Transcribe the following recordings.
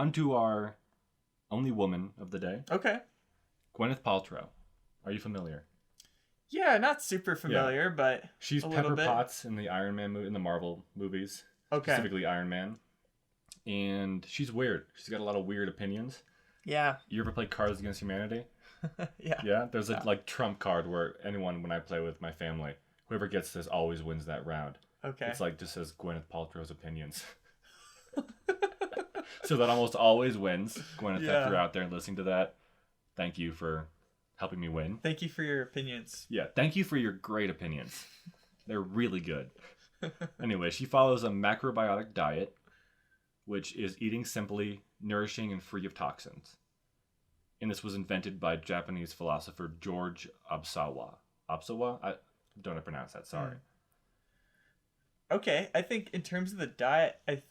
on to our only woman of the day. Okay. Gwyneth Paltrow. Are you familiar? Yeah, not super familiar, but she's Pepper Potts in the Iron Man movie, in the Marvel movies. Okay. Specifically Iron Man. And she's weird. She's got a lot of weird opinions. Yeah. You ever play Cards Against Humanity? Yeah. Yeah? There's a trump card where when I play with my family, whoever gets this always wins that round. Okay. It's just says Gwyneth Paltrow's opinions. So that almost always wins. Gwyneth, if you're out there and listening to that, thank you for helping me win. Thank you for your opinions. Yeah, thank you for your great opinions. They're really good. Anyway, she follows a macrobiotic diet, which is eating simply, nourishing, and free of toxins. And this was invented by Japanese philosopher George Absawa. Absawa? I don't know how to pronounce that, sorry. Okay, I think in terms of the diet, I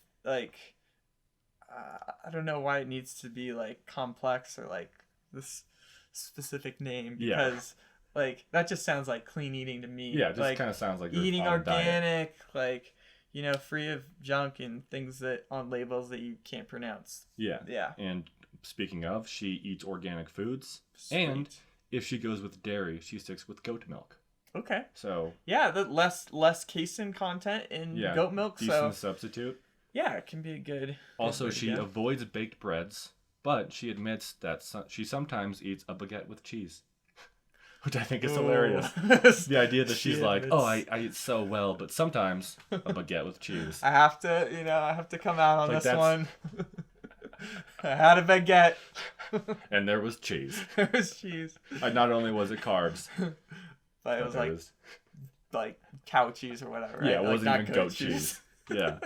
don't know why it needs to be complex or this specific name, because that just sounds like clean eating to me. Yeah, it just kind of sounds like eating organic, free of junk and things that on labels that you can't pronounce. Yeah. Yeah. And speaking of, she eats organic foods. Sweet. And if she goes with dairy, she sticks with goat milk. Okay. So yeah, the less casein content in goat milk. Decent substitute. Yeah, it can be a good. Also, she avoids baked breads, but she admits that she sometimes eats a baguette with cheese, which I think is hilarious. The idea that she's I eat so well, but sometimes a baguette with cheese. I have to come out on this one. I had a baguette. And there was cheese. There was cheese. Not only was it carbs, but it was cow cheese or whatever. Right? Yeah, it wasn't even goat cheese. Yeah.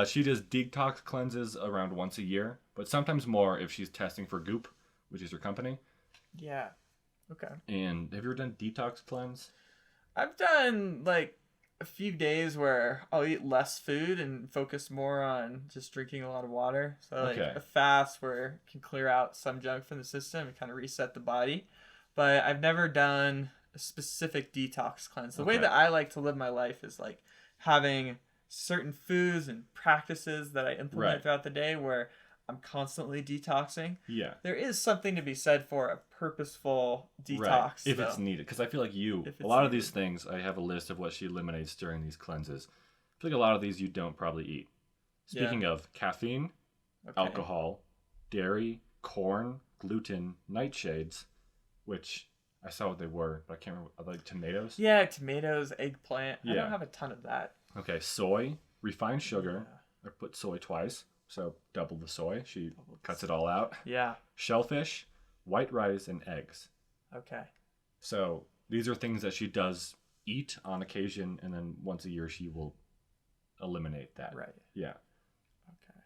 She does detox cleanses around once a year, but sometimes more if she's testing for GOOP, which is her company. Yeah. Okay. And have you ever done detox cleanse? I've done a few days where I'll eat less food and focus more on just drinking a lot of water. So a fast where it can clear out some junk from the system and kind of reset the body. But I've never done a specific detox cleanse. The way that I like to live my life is having certain foods and practices that I implement throughout the day where I'm constantly detoxing. Yeah. There is something to be said for a purposeful detox. Right. If it's needed. Because I feel like a lot of these things, I have a list of what she eliminates during these cleanses. I feel like a lot of these you don't probably eat. Speaking of caffeine, alcohol, dairy, corn, gluten, nightshades, which I saw what they were, but I can't remember. Tomatoes? Yeah, tomatoes, eggplant. I don't have a ton of that. Okay, soy, refined sugar. I put soy twice, so double the soy. She cuts it all out. Yeah. Shellfish, white rice, and eggs. Okay. So these are things that she does eat on occasion, and then once a year she will eliminate that. Right. Yeah. Okay.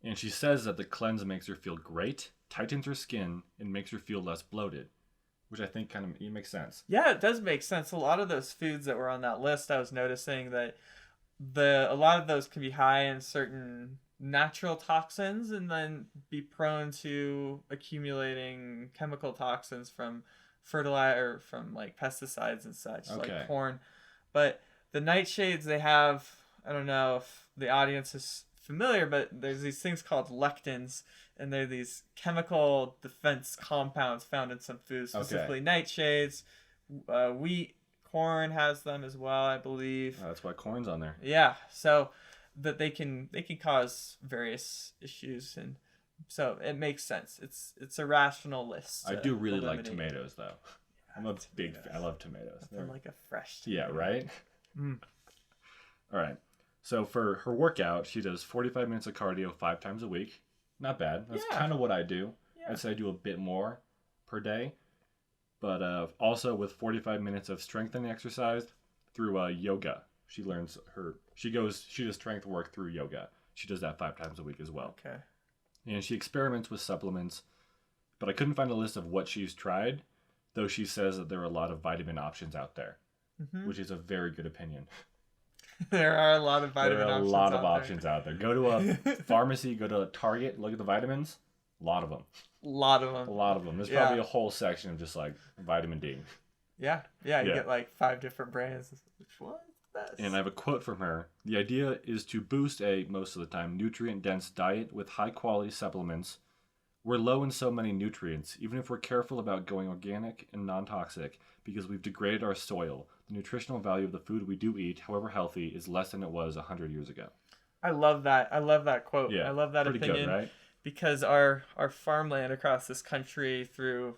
And she says that the cleanse makes her feel great, tightens her skin, and makes her feel less bloated. Which I think it makes sense. Yeah, it does make sense. A lot of those foods that were on that list, I was noticing that a lot of those can be high in certain natural toxins and then be prone to accumulating chemical toxins from fertilizer, from pesticides and such, like corn. But the nightshades, they have, I don't know if the audience is familiar, but there's these things called lectins, and they're these chemical defense compounds found in some foods, specifically nightshades. Wheat, corn has them as well, I believe. That's why corn's on there. Yeah, so that they can cause various issues, and so it makes sense. It's a rational list. I do really like tomatoes, though. I'm a big fan. I love tomatoes. They're like a fresh tomato. Yeah, right? All right. So for her workout, she does 45 minutes of cardio 5 times a week. Not bad. That's kind of what I do. Yeah. I'd say I do a bit more per day. But also with 45 minutes of strengthening exercise through yoga. She does strength work through yoga. She does that 5 times a week as well. Okay. And she experiments with supplements, but I couldn't find a list of what she's tried, though she says that there are a lot of vitamin options out there, which is a very good opinion. There are a lot of vitamin options out there. There are a lot of options out there. Go to a pharmacy, go to a Target, look at the vitamins. A lot of them. A lot of them. A lot of them. There's probably a whole section of just vitamin D. Yeah. You get 5 different brands. Which one? this. And I have a quote from her. The idea is to boost a, most of the time, nutrient-dense diet with high-quality supplements. We're low in so many nutrients, even if we're careful about going organic and non-toxic, because we've degraded our soil. The nutritional value of the food we do eat, however healthy, is less than it was 100 years ago. I love that. I love that quote. Yeah, I love that opinion. Good, right? Because our farmland across this country through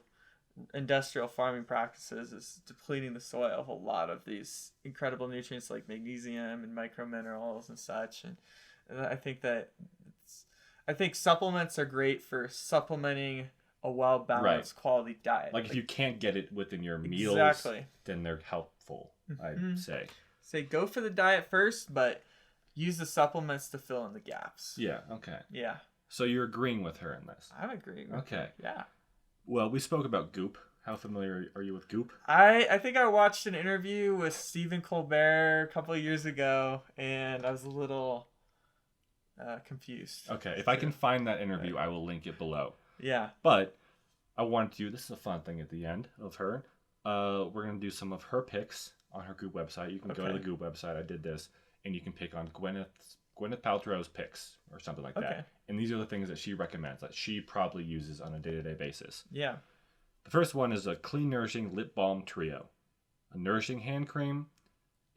industrial farming practices is depleting the soil of a lot of these incredible nutrients like magnesium and microminerals and such. And I think supplements are great for supplementing a well-balanced quality diet. Like if you can't get it within your meals, then they're helpful, I'd say. Say go for the diet first, but use the supplements to fill in the gaps. Yeah, okay. Yeah. So you're agreeing with her in this? I'm agreeing with her. Yeah. Well, we spoke about GOOP. How familiar are you with GOOP? I think I watched an interview with Stephen Colbert a couple of years ago, and I was a little confused. Okay, if I can find that interview, I will link it below. Yeah. But I wanted to, this is a fun thing at the end of her. We're going to do some of her picks on her GOOP website. You can go to the GOOP website. I did this. And you can pick on Gwyneth Paltrow's picks or something like that. And these are the things that she recommends that she probably uses on a day-to-day basis. Yeah. The first one is a clean, nourishing lip balm trio. A nourishing hand cream,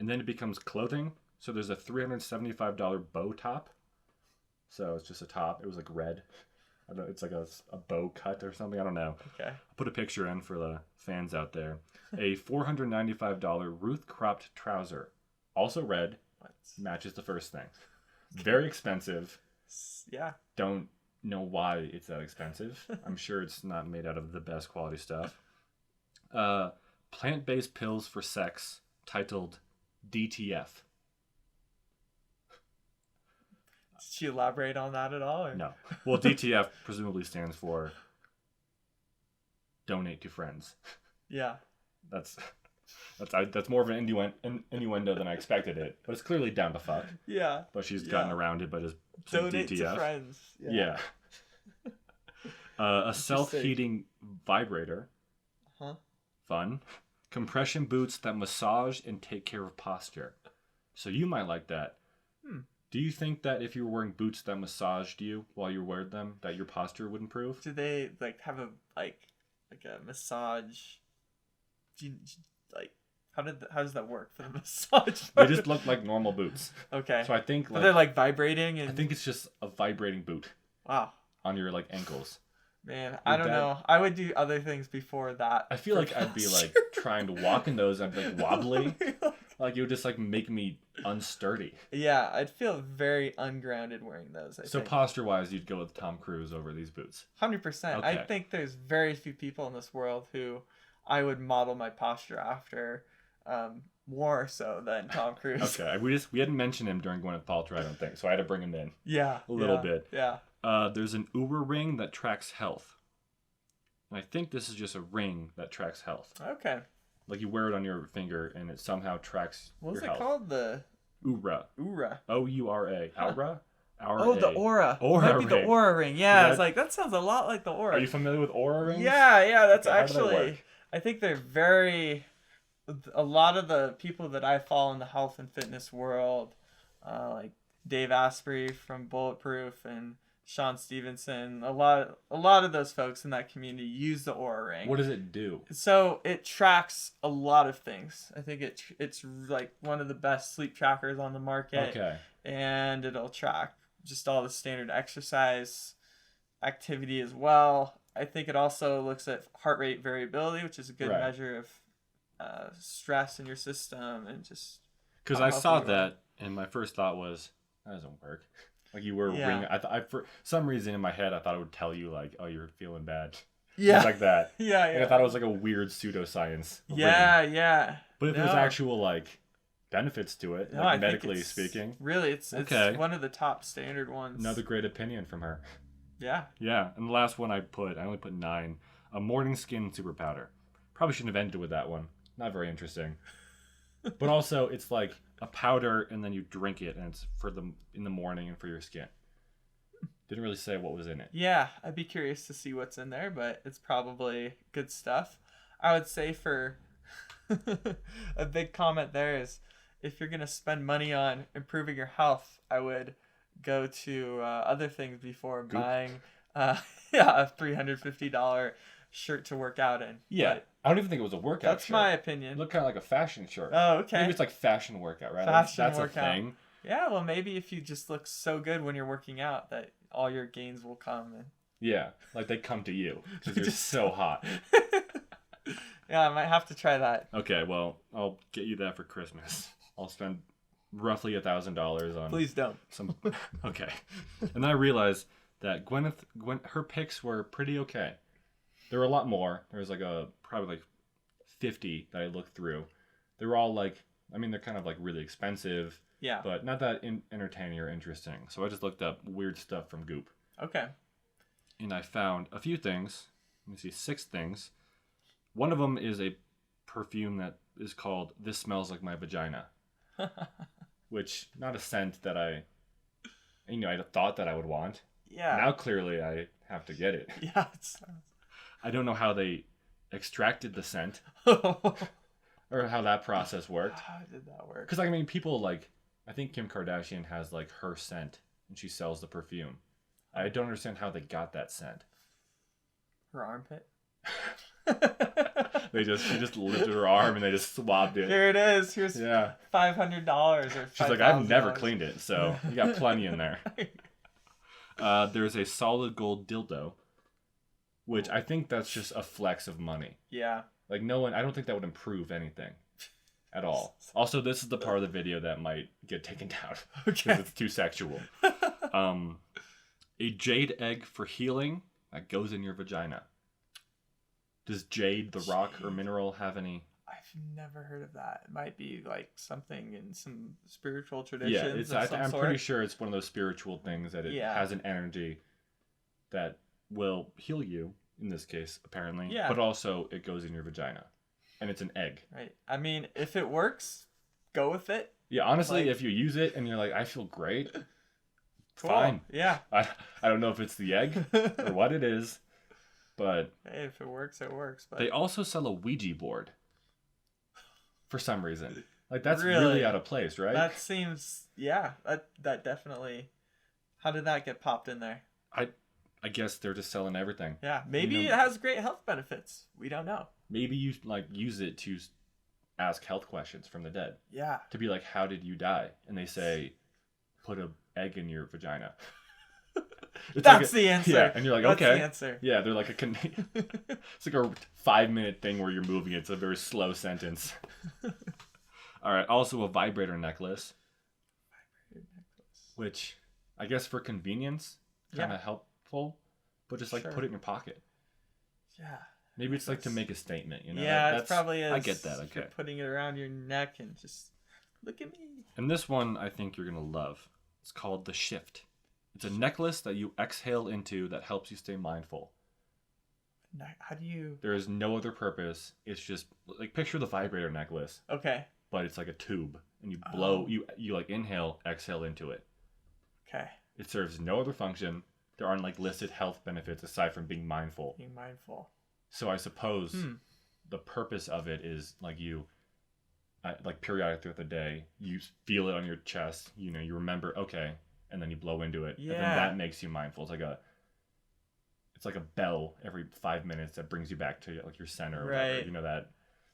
and then it becomes clothing. So there's a $375 bow top. So it's just a top. It was like red. I don't know, it's like a bow cut or something. I don't know. Okay. I'll put a picture in for the fans out there. A $495 Ruth cropped trouser. Also red. Matches the first thing. Very expensive. Yeah. Don't know why it's that expensive. I'm sure it's not made out of the best quality stuff. Plant-based pills for sex titled DTF. Did she elaborate on that at all? Or? No. Well, DTF presumably stands for donate to friends. Yeah. That's more of an innuendo than I expected it, but it's clearly down to fuck. Yeah. But she's gotten around it, but is donate DTF. to friends. Yeah. A self-heating vibrator. Huh. Fun. Compression boots that massage and take care of posture. So you might like that. Do you think that if you were wearing boots that massaged you while you weared them, that your posture would improve? Do they have a like a massage? How does that work for the massage? They just look like normal boots. Okay. So I think they're like vibrating and. I think it's just a vibrating boot. Wow. On your like ankles. Man, I don't know. I would do other things before that. I feel like I'd be like trying to walk in those. I'd be like wobbly. Like it would just like make me unsturdy. Yeah, I'd feel very ungrounded wearing those. I think. Posture-wise, you'd go with Tom Cruise over these boots. 100%. Okay. I think there's very few people in this world who I would model my posture after more so than Tom Cruise. Okay, we hadn't mentioned him during Gwyneth Paltrow, I don't think, so I had to bring him in. Yeah. A little bit. Yeah. There's an Oura ring that tracks health. And I think this is just a ring that tracks health. Okay. Like you wear it on your finger and it somehow tracks your health. What's it called? The Oura. O-U-R-A. Aura? Oh, the Aura. Aura might be ring. The Aura ring. Yeah, it's like that sounds a lot like the Aura. Are you familiar with Aura rings? Yeah. That's okay, actually. I think they're very. A lot of the people that I follow in the health and fitness world, like Dave Asprey from Bulletproof and Sean Stevenson, a lot of those folks in that community use the Aura ring. What does it do? So it tracks a lot of things. I think it's like one of the best sleep trackers on the market. Okay. And it'll track just all the standard exercise activity as well. I think it also looks at heart rate variability, which is a good measure of stress in your system and just. Because I saw that, and my first thought was, that doesn't work. Like you were ring. I for some reason in my head I thought it would tell you like, oh, you're feeling bad. Yeah. Like that. Yeah. And I thought it was like a weird pseudoscience. Yeah. Ring. Yeah. But if there's actual like benefits to it, like medically speaking. Really, it's one of the top standard ones. Another great opinion from her. Yeah. Yeah. And the last one I only put 9. A morning skin super powder. Probably shouldn't have ended with that one. Not very interesting. But also it's like a powder and then you drink it and it's in the morning and for your skin. Didn't really say what was in it. Yeah, I'd be curious to see what's in there, but it's probably good stuff. I would say for a big comment there is if you're gonna spend money on improving your health, I would go to other things before Goop. buying a $350 shirt to work out in. Yeah, But I don't even think it was a workout that's shirt. my It opinion. looked kind of like a fashion shirt. Oh, okay. Maybe it's like fashion workout, right? Fashion that's workout. a thing. Yeah, well, maybe if you just look so good when you're working out that all your gains will come. Yeah, like they come to you because you're so hot. Yeah, I might have to try that. Okay, well, I'll get you that for Christmas. I'll spend roughly $1,000 on. Please don't. Some. Okay, and then I realized that Gwyneth, her picks were pretty okay. There were a lot more. There was probably 50 that I looked through. They were all they're kind of really expensive. Yeah. But not that entertaining or interesting. So I just looked up weird stuff from Goop. Okay. And I found a few things. Let me see, 6 things. One of them is a perfume that is called "This Smells Like My Vagina," which not a scent that I thought that I would want. Yeah. Now clearly I have to get it. Yeah. I don't know how they extracted the scent How or how that process worked. did that work? Because people I think Kim Kardashian has her scent and she sells the perfume. I don't understand how they got that scent. Her armpit. She just lifted her arm and they just swabbed it. Here it is. Here's Yeah. $500 or She's like, I've never cleaned it, so you got plenty in there. There's a solid gold dildo, which I think that's just a flex of money. Yeah. I don't think that would improve anything at all. Also, this is the part of the video that might get taken down because it's too sexual. A jade egg for healing that goes in your vagina. Does jade, the rock or mineral, have any? I've never heard of that. It might be something in some spiritual traditions. Yeah, I'm pretty sure it's one of those spiritual things that it has an energy that will heal you. In this case, apparently. Yeah. But also, it goes in your vagina. And it's an egg. Right. I mean, if it works, go with it. Yeah, honestly, if you use it and you're like, I feel great, cool. Fine. Yeah. I don't know if it's the egg or what it is, but... Hey, if it works, it works. But they also sell a Ouija board. For some reason. That's really out of place, right? That seems... Yeah, that definitely... How did that get popped in there? I guess they're just selling everything. Yeah, maybe it has great health benefits. We don't know. Maybe you use it to ask health questions from the dead. Yeah. To be like, how did you die? And they say, put an egg in your vagina. That's the answer. Yeah, and you're like, okay. That's the answer. Yeah, they're like it's like a 5-minute thing where you're moving it. It's a very slow sentence. All right. Also, a vibrator necklace. Which, I guess for convenience, kind of helpful, but just put it in your pocket. Yeah. Maybe it's to make a statement, Yeah, it probably is. I get that. Okay. You're putting it around your neck and just look at me. And this one, I think you're gonna love. It's called the Shift. It's a necklace that you exhale into that helps you stay mindful. How do you? There is no other purpose. It's just picture the vibrator necklace. Okay. But it's like a tube, and you blow. You inhale, exhale into it. Okay. It serves no other function. There aren't listed health benefits aside from being mindful. Being mindful. So I suppose the purpose of it is you, periodic throughout the day, you feel it on your chest. You remember, okay, and then you blow into it, and then that makes you mindful. It's like a bell every 5 minutes that brings you back to your center. Or right. Whatever, that.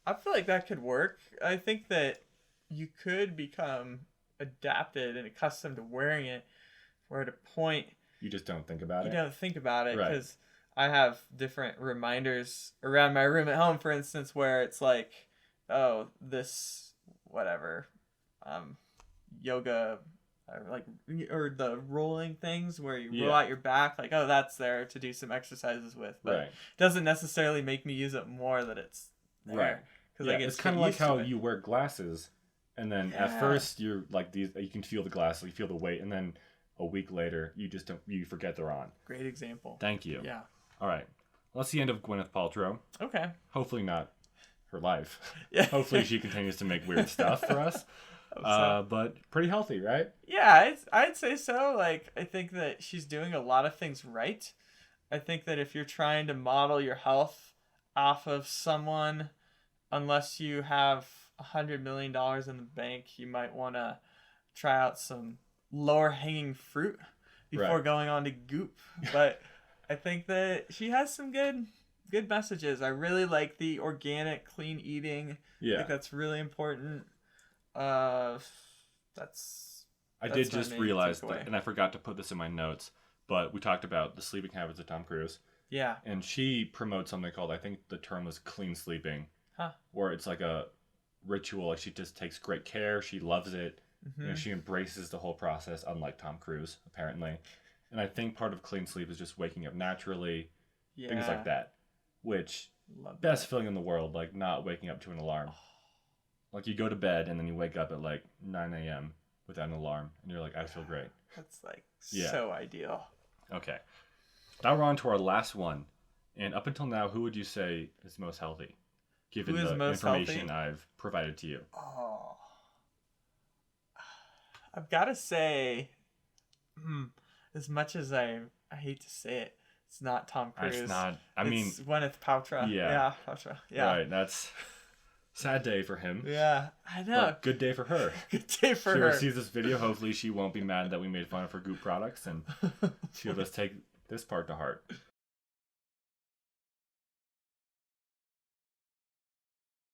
I feel like that could work. I think that you could become adapted and accustomed to wearing it, where at a point you just don't think about it. You don't think about it because. Right. I have different reminders around my room at home, for instance, where it's this whatever, yoga, or the rolling things where you roll out your back, that's there to do some exercises with, but it doesn't necessarily make me use it more that it's there. Right. Because it's kind of like how you wear glasses, and then at first you're you can feel the glasses, you feel the weight, and then a week later you forget they're on. Great example. Thank you. Yeah. All right. Well, that's the end of Gwyneth Paltrow. Okay. Hopefully not her life. Yeah. Hopefully she continues to make weird stuff for us. But pretty healthy, right? Yeah, I'd say so. I think that she's doing a lot of things right. I think that if you're trying to model your health off of someone, unless you have $100 million in the bank, you might want to try out some lower hanging fruit before going on to Goop. But I think that she has some good messages. I really like the organic, clean eating. Yeah. I think that's really important. I did just realize that, and I forgot to put this in my notes, but we talked about the sleeping habits of Tom Cruise. Yeah. And she promotes something called, I think the term was clean sleeping. Huh. Where it's like a ritual. Like she just takes great care. She loves it. Mm-hmm. And she embraces the whole process, unlike Tom Cruise, apparently. And I think part of clean sleep is just waking up naturally. Yeah. Things like that. Which, best feeling in the world, like not waking up to an alarm. Like you go to bed and then you wake up at like 9 a.m. without an alarm. And you're like, I feel great. That's like so ideal. Okay. Now we're on to our last one. And up until now, who would you say is most healthy? Given the information I've provided to you. Oh. I've got to say, as much as I hate to say it, it's not Tom Cruise. It's not. It's Gwyneth Paltrow. Yeah. Paltrow. Yeah. Right. That's sad day for him. Yeah, I know. But good day for her. Good day for her. She sees this video. Hopefully she won't be mad that we made fun of her Goop products and she'll just take this part to heart.